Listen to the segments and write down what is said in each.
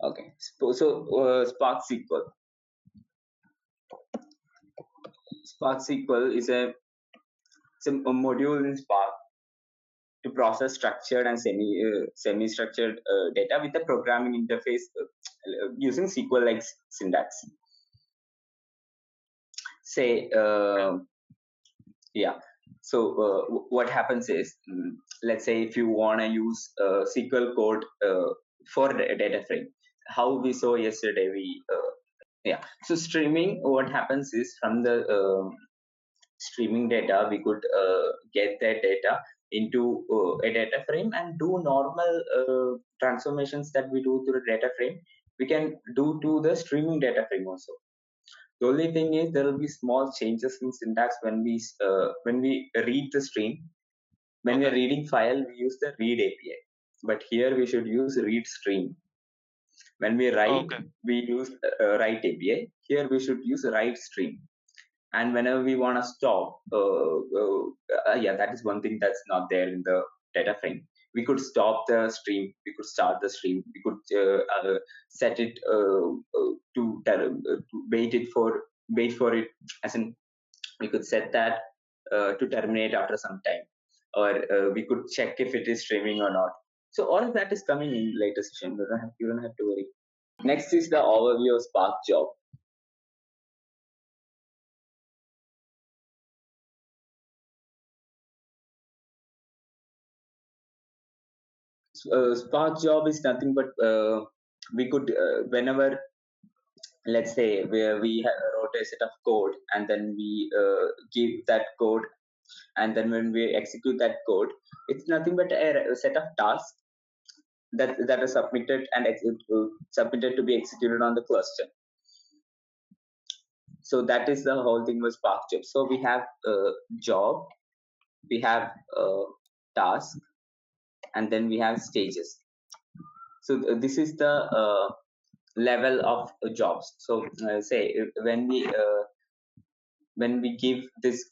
Okay, Spark SQL. Spark SQL is a module in Spark to process structured and semi-structured data with a programming interface using SQL-like syntax. Say, yeah. So what happens is, let's say if you want to use SQL code for a data frame, how we saw yesterday, yeah. So streaming, what happens is from the streaming data, we could get that data into a data frame and do normal transformations that we do to the data frame. We can do to the streaming data frame also. The only thing is there will be small changes in syntax when we read the stream. When we are reading file, we use the read API, but here we should use read stream. When we write, we use write API. Here we should use write stream. And whenever we want to stop, yeah, that is one thing that's not there in the data frame. We could stop the stream, we could start the stream, we could set it to wait for it, as in we could set that to terminate after some time, or we could check if it is streaming or not. So all of that is coming in later session. You don't have to worry. Next is the overview of Spark job. Spark job is nothing but we could whenever, let's say, where we wrote a set of code and then we give that code, and then when we execute that code, it's nothing but a set of tasks that are submitted and submitted to be executed on the cluster. So that is the whole thing with Spark job. So we have job, we have task, and then we have stages. So this is the level of jobs. So say when we give this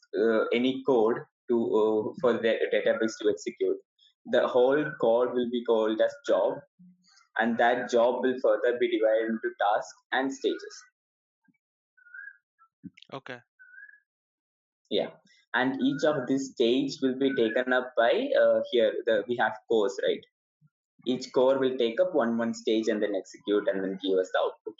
any code to for the database to execute, the whole code will be called as job, and that job will further be divided into tasks and stages. Okay. Yeah, and each of these stage will be taken up by here we have cores, right? Each core will take up one stage and then execute and then give us the output.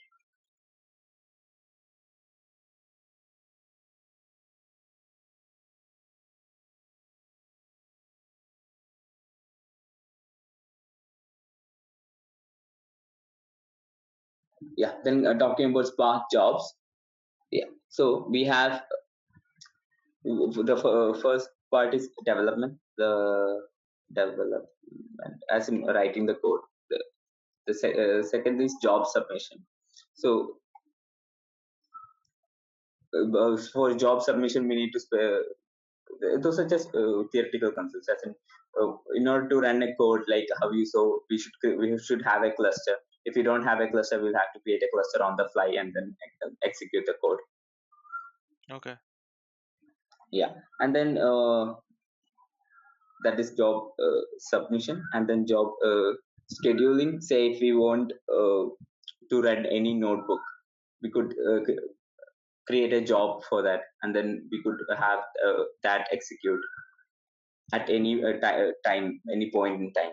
Yeah, then talking about Spark jobs. Yeah, so we have the first part is development, the development as in writing the code. The second is job submission. So for job submission, we need to those are just theoretical concepts. As in order to run a code like how you saw, we should have a cluster. If you don't have a cluster, we'll have to create a cluster on the fly and then execute the code. Okay. Yeah, and then that is job submission, and then job scheduling. Say if we want to run any notebook, we could create a job for that, and then we could have that execute at any time, any point in time.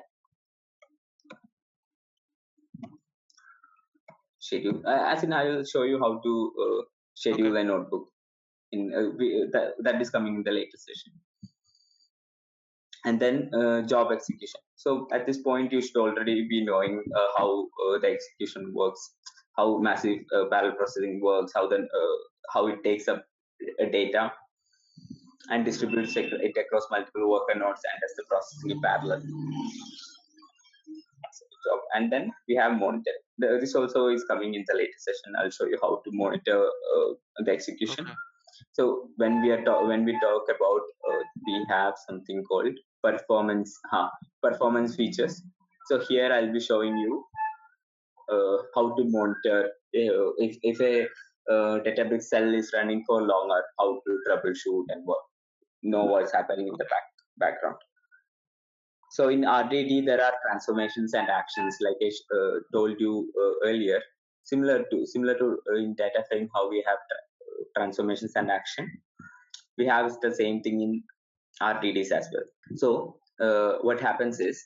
Schedule. As in, I will show you how to schedule a notebook. That is coming in the later session. And then job execution. So at this point, you should already be knowing how the execution works, how massive parallel processing works, how it takes up data and distributes it across multiple worker nodes and does the processing in parallel. And then we have monitoring. This also is coming in the later session. I'll show you how to monitor the execution. Okay. So when we talk about we have something called performance features. So here I'll be showing you how to monitor if a Databricks cell is running for longer, how to troubleshoot and know what's happening in the background. So in RDD, there are transformations and actions, like I told you earlier, similar to in data frame how we have transformations and action. We have the same thing in RDDs as well. So what happens is,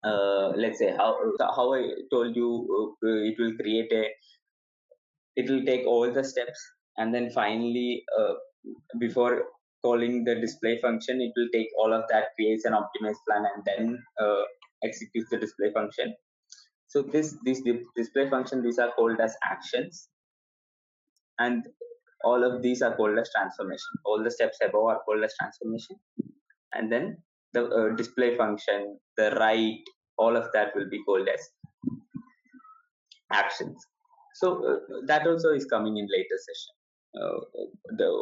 let's say how I told you, it will take all the steps, and then finally before calling the display function, it will take all of that, creates an optimized plan, and then executes the display function. So this display function, these are called as actions, and all of these are called as transformation. All the steps above are called as transformation, and then the display function, the write, all of that will be called as actions. So that also is coming in later session.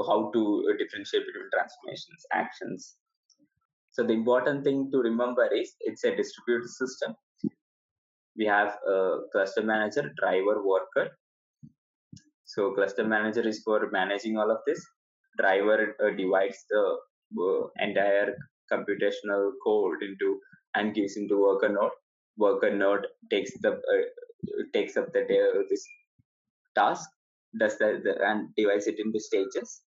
How to differentiate between transformations, actions. So the important thing to remember is it's a distributed system. We have a cluster manager, driver, worker. So cluster manager is for managing all of this. Driver divides the entire computational code into and gives into worker node. Worker node takes up this task, does and divides it into stages,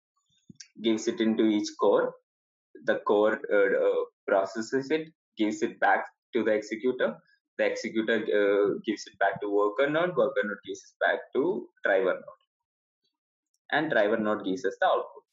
gives it into each core. The core processes it, gives it back to the executor. The executor gives it back to worker node. Worker node gives it back to driver node, and driver node gives us the output.